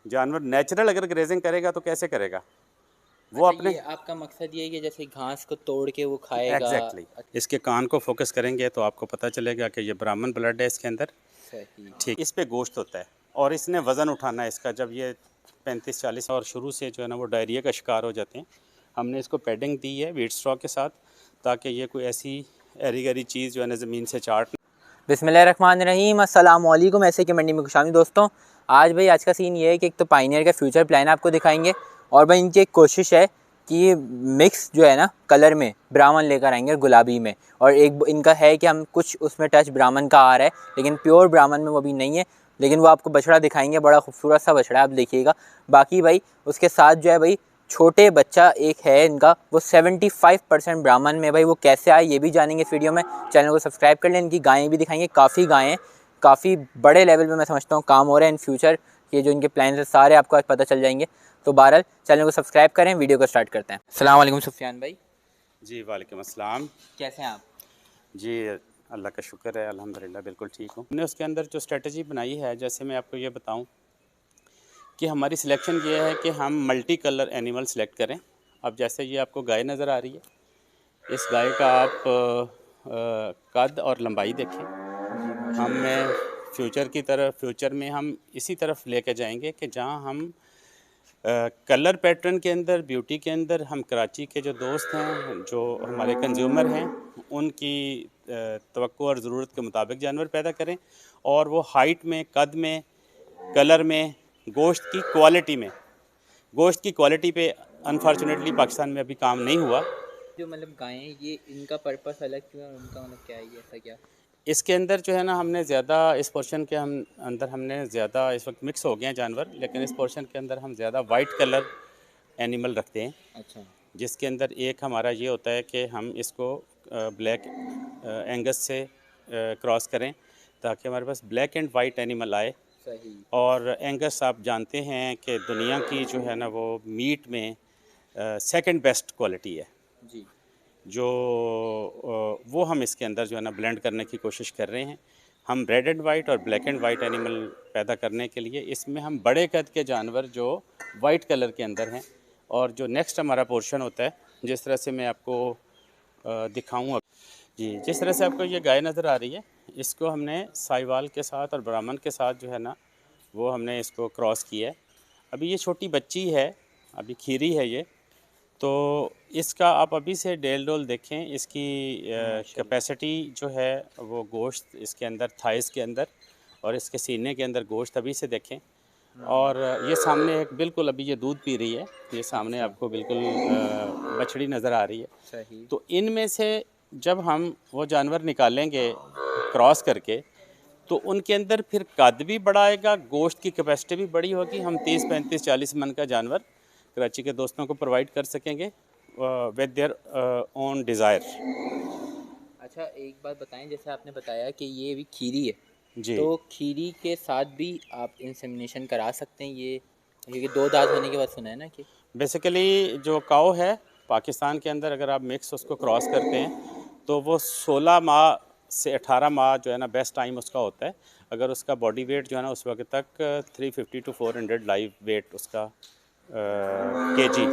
जानवर नेचुरल अगर ग्रेजिंग करेगा तो कैसे करेगा वो अच्छा, अपने। ये आपका मकसद ये है कि जैसे घास को तोड़ के वो खाएगा। एग्जैक्टली इसके कान को फोकस करेंगे तो आपको पता चलेगा कि ये ब्राह्मण ब्लड है इसके अंदर। सही। ठीक, इस पे गोश्त होता है और इसने वज़न उठाना है इसका जब ये 35-40 और शुरू से जो है ना वो डायरिया का शिकार हो जाते हैं। हमने इसको पैडिंग दी है वीट स्ट्रॉ के साथ ताकि ये कोई ऐसी एरी गरी चीज़ जो है ना ज़मीन से चाट। बिस्मिल्लाहिर्रहमानिर्रहीम, अस्सलाम वालेकुम। ऐसे कि मंडी में खुशामदीद दोस्तों। आज का सीन ये है कि एक तो पाइनियर का फ्यूचर प्लान आपको दिखाएंगे और भाई इनकी एक कोशिश है कि मिक्स जो है ना कलर में ब्राह्मण लेकर आएंगे गुलाबी में। और एक इनका है कि हम कुछ उसमें टच ब्राह्मण का आ रहा है, लेकिन प्योर ब्राह्मण में वो अभी नहीं है। लेकिन वो आपको बछड़ा दिखाएंगे, बड़ा खूबसूरत सा बछड़ा आप देखिएगा। बाकी भाई उसके साथ जो है भाई छोटे बच्चा एक है इनका, वो 75% ब्राह्मण में। भाई वो कैसे आए ये भी जानेंगे इस वीडियो में। चैनल को सब्सक्राइब कर लें, इनकी गायें भी दिखाएंगे। काफ़ी गायें काफ़ी बड़े लेवल पे मैं समझता हूँ काम हो रहा है इन फ्यूचर। ये जो इनके प्लान है सारे आपको आज पता चल जाएंगे। तो बहरहाल चैनल को सब्सक्राइब करें, वीडियो को स्टार्ट करते हैं। अस्सलाम वालेकुम सुफियान भाई। जी वालेकुम अस्सलाम। कैसे हैं आप? जी अल्लाह का शुक्र है, अल्हम्दुलिल्लाह बिल्कुल ठीक हूँ। हमने उसके अंदर जो स्ट्रेटजी बनाई है, जैसे मैं आपको ये बताऊँ कि हमारी सिलेक्शन ये है कि हम मल्टी कलर एनिमल सेलेक्ट करें। अब जैसे ये आपको गाय नज़र आ रही है, इस गाय का आप कद और लंबाई देखें। हमें फ्यूचर में हम इसी तरफ लेके जाएंगे कि जहाँ हम कलर पैटर्न के अंदर, ब्यूटी के अंदर हम कराची के जो दोस्त हैं, जो हमारे कंज्यूमर हैं, उनकी तवक्को और ज़रूरत के मुताबिक जानवर पैदा करें और वो हाइट में, कद में, कलर में, गोश्त की क्वालिटी में। गोश्त की क्वालिटी पे अनफॉर्चुनेटली पाकिस्तान में अभी काम नहीं हुआ। जो मतलब गायें, ये इनका पर्पस अलग क्यों है? उनका मतलब क्या है, ये ऐसा क्या? इसके अंदर जो है ना हमने ज़्यादा इस पोर्शन के हम अंदर हमने ज़्यादा इस वक्त मिक्स हो गए हैं जानवर, लेकिन इस पोर्शन के अंदर हम ज़्यादा वाइट कलर एनिमल रखते हैं। अच्छा। जिसके अंदर एक हमारा ये होता है कि हम इसको ब्लैक एंगस से क्रॉस करें ताकि हमारे पास ब्लैक एंड वाइट एनिमल आए। सही। और एंगस आप जानते हैं कि दुनिया की जो है ना वो मीट में सेकंड बेस्ट क्वालिटी है। जी। जो वो हम इसके अंदर जो है ना ब्लेंड करने की कोशिश कर रहे हैं। हम रेड एंड वाइट और ब्लैक एंड वाइट एनिमल पैदा करने के लिए इसमें हम बड़े कद के जानवर जो वाइट कलर के अंदर हैं। और जो नेक्स्ट हमारा पोर्शन होता है, जिस तरह से मैं आपको दिखाऊँ जी, जिस तरह से आपको ये गाय नज़र आ रही है, इसको हमने साहिवाल के साथ और ब्राह्मण के साथ जो है ना वो हमने इसको क्रॉस किया है। अभी ये छोटी बच्ची है, अभी खीरी है ये। तो इसका आप अभी से डेल डोल देखें, इसकी कैपेसिटी जो है वो गोश्त इसके अंदर, थाइस के अंदर और इसके सीने के अंदर गोश्त अभी से देखें। और ये सामने एक बिल्कुल अभी ये दूध पी रही है, ये सामने अच्छा। आपको बिल्कुल बछड़ी नज़र आ रही है। सही। तो इनमें से जब हम वो जानवर निकालेंगे क्रॉस करके, तो उनके अंदर फिर कद भी बड़ा आएगा, गोश्त की कैपेसिटी भी बड़ी होगी। हम 30-35-40 मन का जानवर कराची के दोस्तों को प्रोवाइड कर सकेंगे विद देयर ओन डिज़ायर। अच्छा, एक बात बताएं, जैसे आपने बताया कि ये भी खीरी है, जी, तो खीरी के साथ भी आप इंसेमिनेशन करा सकते हैं ये? क्योंकि 2 दांत होने के बाद सुना है ना कि बेसिकली जो काऊ है पाकिस्तान के अंदर, अगर आप मिक्स उसको क्रॉस करते हैं तो वो 16 माह से 18 माह जो है ना बेस्ट टाइम उसका होता है। अगर उसका बॉडी वेट जो है ना उस वक्त तक 350 टू 400 लाइव वेट उसका kg,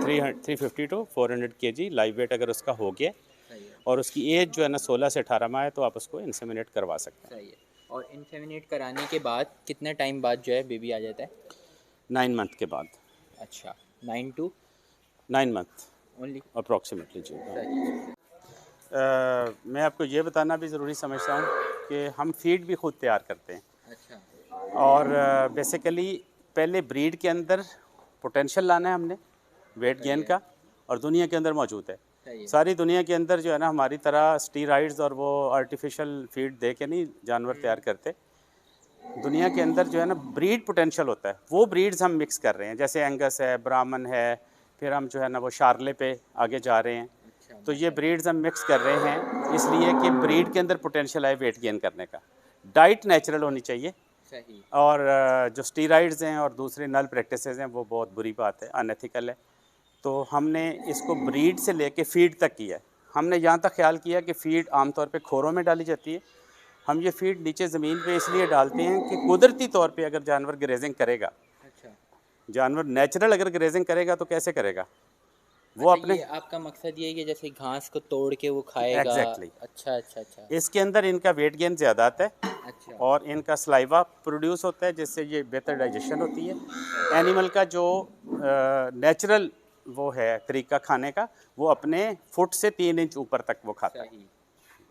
350 to 400 kg live weight अगर उसका हो गया सही है। और उसकी एज जो है ना 16 से 18 माह है, तो आप उसको इंसेमिनेट करवा सकते हैं। सही है। और इंसेमिनेट कराने के बाद कितने टाइम बाद जो है बेबी आ जाता है? 9 मंथ के बाद। अच्छा, 9 टू 9 मंथ ओनली। अप्रॉक्सीमेटली जी। सही। मैं आपको ये बताना भी ज़रूरी समझता हूँ कि हम फीड भी खुद तैयार करते हैं। अच्छा। और बेसिकली पहले ब्रीड के अंदर पोटेंशियल लाना है हमने, वेट गेन का, और दुनिया के अंदर मौजूद है। सही है। सारी दुनिया के अंदर जो है ना हमारी तरह स्टीरॉइड्स और वो आर्टिफिशियल फीड दे के नहीं जानवर तैयार करते। दुनिया के अंदर जो है ना ब्रीड पोटेंशियल होता है, वो ब्रीड्स हम मिक्स कर रहे हैं। जैसे एंगस है, ब्राह्मण है, फिर हम जो है ना वो शार्ले पे आगे जा रहे हैं। अच्छा, तो ये ब्रीड्स हम मिक्स कर रहे हैं इसलिए कि ब्रीड के अंदर पोटेंशियल है वेट गेन करने का। डाइट नेचुरल होनी चाहिए। सही। और जो स्टीरॉइड्स हैं और दूसरे नल प्रैक्टिसेस हैं वो बहुत बुरी बात है, अनएथिकल है। तो हमने इसको ब्रीड से लेके फीड तक किया है। हमने यहाँ तक ख्याल किया कि फ़ीड आमतौर पे खोरों में डाली जाती है। हम ये फ़ीड नीचे ज़मीन पे इसलिए डालते हैं कि कुदरती तौर पे अगर जानवर ग्रेजिंग करेगा अच्छा। जानवर नेचुरल अगर ग्रेजिंग करेगा तो कैसे करेगा वो अच्छा, अपने ये आपका मकसद ये है कि जैसे घास को तोड़ के वो खाएगा। एग्जैक्टली अच्छा अच्छा अच्छा। इसके अंदर इनका वेट गेन ज़्यादा आता है अच्छा। और इनका सलाइवा प्रोड्यूस होता है जिससे ये बेहतर डाइजेशन होती है। एनिमल का जो नेचुरल वो है तरीका खाने का वो अपने फुट से 3 इंच ऊपर तक वो खाता है। सही।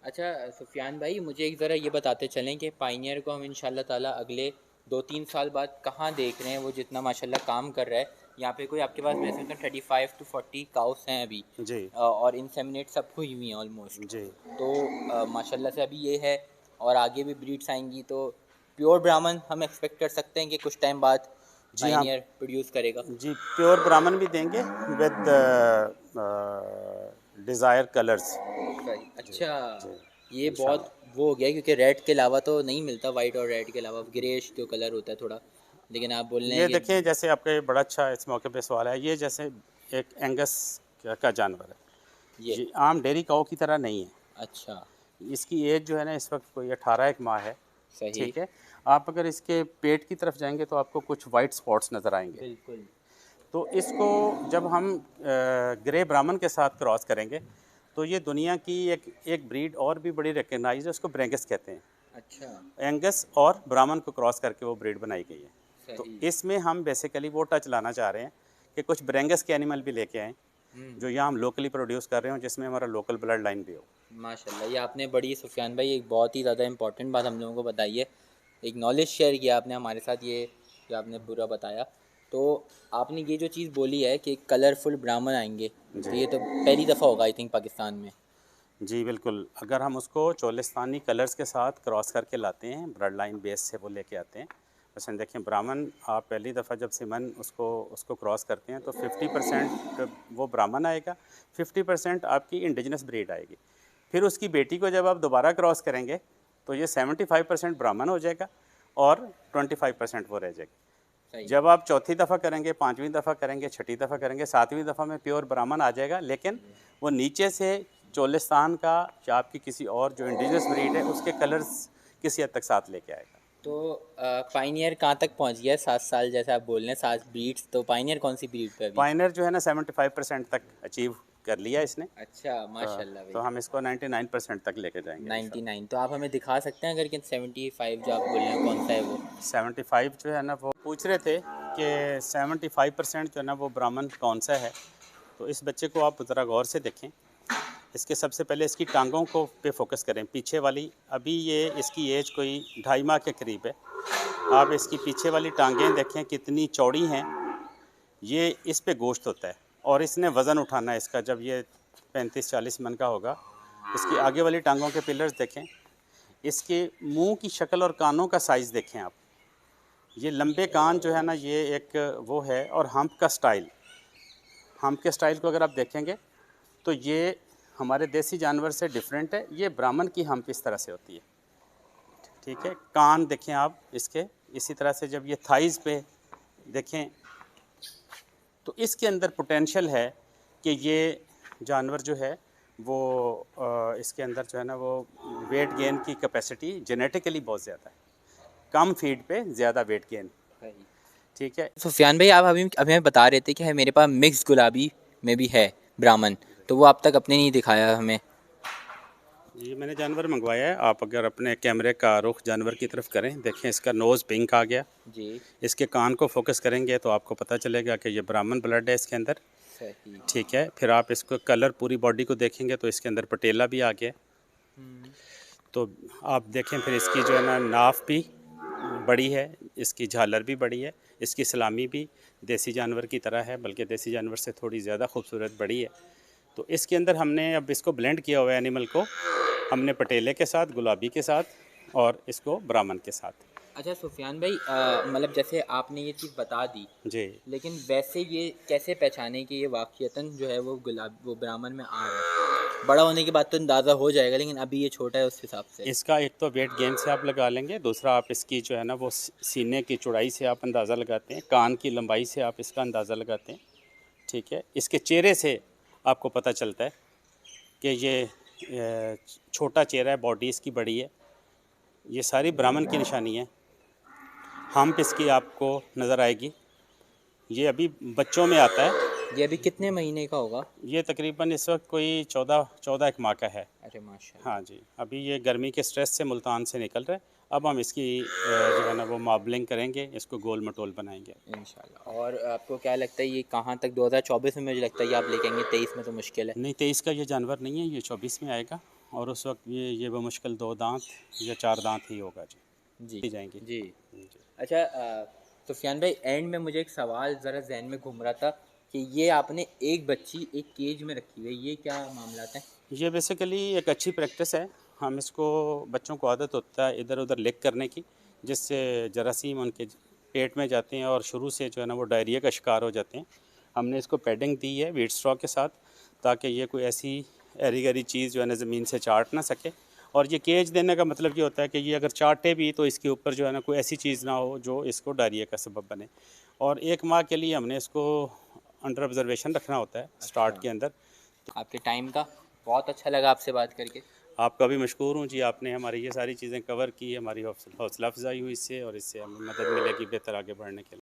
अच्छा सुफियान भाई, मुझे एक ज़रा ये बताते चलें कि पाइनियर को हम इंशाल्लाह ताला अगले 2-3 साल बाद कहाँ देख रहे हैं, वो जितना माशाल्लाह काम कर रहा है। यहाँ पे कोई आपके पास वैसे तो 35 to 40 काउस हैं अभी, जी और इंसेमिनेट सब हुई हुई हैं ऑलमोस्ट। जी तो माशाल्लाह से अभी ये है, और आगे भी ब्रीड्स आएंगी, तो प्योर ब्राह्मण हम एक्सपेक्ट कर सकते हैं कि कुछ टाइम बाद जी हाँ पाइनियर प्रोड्यूस करेगा। जी प्योर ब्राह्मण भी देंगे विद डिज़ायर कलर्स। सही। जी अच्छा, जी ये बहुत इंशाल्लाह। वो हो गया, क्योंकि रेड के अलावा तो नहीं मिलता, वाइट और रेड के अलावा ग्रेश जो कलर होता है थोड़ा, लेकिन आप बोल रहे ये हैं कि देखें जैसे आपका ये बड़ा अच्छा इस मौके पे सवाल है। ये जैसे एक एंगस का जानवर है, ये। ये आम डेयरी काऊ की तरह नहीं है। अच्छा। इसकी एज जो है ना इस वक्त कोई 18 एक माह है। सही। ठीक है। आप अगर इसके पेट की तरफ जाएंगे तो आपको कुछ वाइट स्पॉट्स नज़र आएंगे। बिल्कुल। तो इसको जब हम ग्रे ब्राह्मण के साथ क्रॉस करेंगे तो ये दुनिया की एक ब्रीड और भी बड़ी रिकग्नाइज है, उसको ब्रेंगस कहते हैं। अच्छा। एंगस और ब्राह्मण को क्रॉस करके वो ब्रीड बनाई गई है। तो सही। इसमें हम बेसिकली वो टच लाना चाह रहे हैं कि कुछ ब्रेंगस के एनिमल भी लेके आएँ जो यहाँ हम लोकली प्रोड्यूस कर रहे हो, जिसमें हमारा लोकल ब्लड लाइन भी हो। माशाल्लाह, ये आपने बड़ी, सुफियान भाई, एक बहुत ही ज़्यादा इंपॉर्टेंट बात हम लोगों को बताई है। एक नॉलेज शेयर किया आपने हमारे साथ, ये जो आपने पूरा बताया। तो आपने ये जो चीज़ बोली है कि कलरफुल ब्राह्मण आएंगे, तो ये तो पहली दफ़ा होगा आई थिंक पाकिस्तान में। जी बिल्कुल, अगर हम उसको चोलिस्तानी कलर्स के साथ क्रॉस करके लाते हैं, ब्लड लाइन बेस से वो लेके आते हैं। वैसे देखें ब्राह्मण आप पहली दफ़ा जब सिमन उसको क्रॉस करते हैं तो 50% वो ब्राह्मण आएगा, 50% आपकी इंडिजिनस ब्रीड आएगी। फिर उसकी बेटी को जब आप दोबारा क्रॉस करेंगे तो ये 75% ब्राह्मण हो जाएगा और 25% वो रह जाएगा। सही। जब आप चौथी दफ़ा करेंगे, पाँचवीं दफ़ा करेंगे, छठी दफ़ा करेंगे, सातवीं दफ़ा में प्योर ब्राह्मण आ जाएगा, लेकिन वो नीचे से चोलिस्तान का या आपकी किसी और जो इंडिजिनस ब्रीड है उसके कलर्स किसी हद तक साथ लेके आएगा। तो पाइनियर कहाँ तक पहुँच गया है? 7 साल जैसे आप बोल रहे हैं, 7 ब्रीड्स, तो पाइनियर कौन सी ब्रीड पे अभी? पाइनर जो है ना 75% तक अचीव कर लिया इसने। अच्छा, माशाल्लाह तो भाई। हम इसको 99% तक लेके जाएंगे इंशाल्लाह। 99, तो आप हमें दिखा सकते हैं अगर कि 75 जो आप बोल रहे हैं कौन सा है वो? 75 जो है ना वो पूछ रहे थे कि 75% जो है ना वो ब्राह्मण कौन सा है। तो इस बच्चे को आप ज़रा गौर से देखें। इसके सबसे पहले इसकी टांगों को पे फोकस करें, पीछे वाली। अभी ये इसकी एज कोई 2.5 माह के करीब है। आप इसकी पीछे वाली टांगें देखें कितनी चौड़ी हैं। ये इस पे गोश्त होता है और इसने वज़न उठाना है इसका जब ये 35-40 मन का होगा। इसकी आगे वाली टांगों के पिलर्स देखें, इसके मुंह की शक्ल और कानों का साइज़ देखें आप। ये लंबे कान जो है ना ये एक वो है, और हम्प का स्टाइल, हम्प के स्टाइल को अगर आप देखेंगे तो ये हमारे देसी जानवर से डिफरेंट है। ये ब्राह्मण की हम्प इस तरह से होती है। ठीक है। कान देखें आप इसके, इसी तरह से जब ये थाइज़ पे देखें तो इसके अंदर पोटेंशियल है कि ये जानवर जो है वो इसके अंदर जो है ना वो वेट गेन की कैपेसिटी जेनेटिकली बहुत ज़्यादा है, कम फीड पे ज़्यादा वेट गेन। ठीक है। सुफियान भाई, आप अभी अभी हमें बता रहे थे कि है मेरे पास मिक्स गुलाबी में भी है ब्राह्मण, तो वो आप तक अपने नहीं दिखाया हमें। ये मैंने जानवर मंगवाया है। आप अगर अपने कैमरे का रुख जानवर की तरफ करें, देखें इसका नोज़ पिंक आ गया। जी। इसके कान को फोकस करेंगे तो आपको पता चलेगा कि ये ब्राह्मण ब्लड है इसके अंदर। सही। ठीक है। फिर आप इसको कलर पूरी बॉडी को देखेंगे तो इसके अंदर पटेला भी आ गया। तो आप देखें फिर इसकी जो है ना नाफ भी बड़ी है, इसकी झालर भी बड़ी है, इसकी सलामी भी देसी जानवर की तरह है, बल्कि देसी जानवर से थोड़ी ज़्यादा खूबसूरत बड़ी है। तो इसके अंदर हमने अब इसको ब्लेंड किया हुआ है एनिमल को, हमने पटेले के साथ, गुलाबी के साथ और इसको ब्राह्मण के साथ। अच्छा सुफियान भाई, मतलब जैसे आपने ये चीज़ बता दी, जी लेकिन वैसे ये कैसे पहचाने कि ये वाक़ियतन जो है वो ब्राह्मण में आ रहा है? बड़ा होने के बाद तो अंदाज़ा हो जाएगा, लेकिन अभी ये छोटा है उस हिसाब से। इसका एक तो वेट गेन से आप लगा लेंगे, दूसरा आप इसकी जो है ना वो सीने की चौड़ाई से आप अंदाज़ा लगाते हैं, कान की लंबाई से आप इसका अंदाज़ा लगाते हैं। ठीक है। इसके चेहरे से आपको पता चलता है कि ये छोटा चेहरा है, बॉडी इसकी बड़ी है। ये सारी ब्राह्मण की निशानी है। हम्प इसकी आपको नज़र आएगी। ये अभी बच्चों में आता है। ये अभी कितने महीने का होगा? ये तकरीबन इस वक्त कोई 14 एक माह का है। अरे माशाल्लाह। हाँ जी, अभी ये गर्मी के स्ट्रेस से मुल्तान से निकल रहा है। अब हम इसकी जो है ना वो मार्बलिंग करेंगे, इसको गोल मटोल बनाएंगे इंशाल्लाह। और आपको क्या लगता है ये कहाँ तक 2024 में मुझे लगता है ये आप लेके आएंगे, 23 में तो मुश्किल है। नहीं, 23 का ये जानवर नहीं है, ये 24 में आएगा और उस वक्त ये बमुश्किल 2 दांत या 4 दांत ही होगा जी। जी ही जाएंगी जी। जी। अच्छा सुफियान भाई, एंड में मुझे एक सवाल ज़रा जहन में घूम रहा था कि ये आपने एक बच्ची एक केज में रखी हुई है, ये क्या मामला है? ये बेसिकली एक अच्छी प्रैक्टिस है। हम इसको बच्चों को आदत होता है इधर उधर लिक करने की, जिससे जरासीम उनके पेट में जाते हैं और शुरू से जो है ना वो डायरिया का शिकार हो जाते हैं। हमने इसको पैडिंग दी है वीट स्ट्रॉ के साथ, ताकि ये कोई ऐसी एरी गरी चीज़ जो है ना ज़मीन से चाट ना सके। और ये केज देने का मतलब ये होता है कि ये अगर चाटे भी तो इसके ऊपर जो है ना कोई ऐसी चीज़ ना हो जो इसको डायरिया का सबब बने। और 1 माह के लिए हमने इसको अंडर ऑब्जर्वेशन रखना होता है स्टार्ट के अंदर। आपके टाइम का बहुत अच्छा लगा आपसे बात करके। आपका भी मशकूर हूँ जी, आपने हमारी ये सारी चीज़ें कवर की, हमारी हौसला अफजाई हुई इससे और इससे हमें मदद मिलेगी बेहतर आगे बढ़ने के लिए।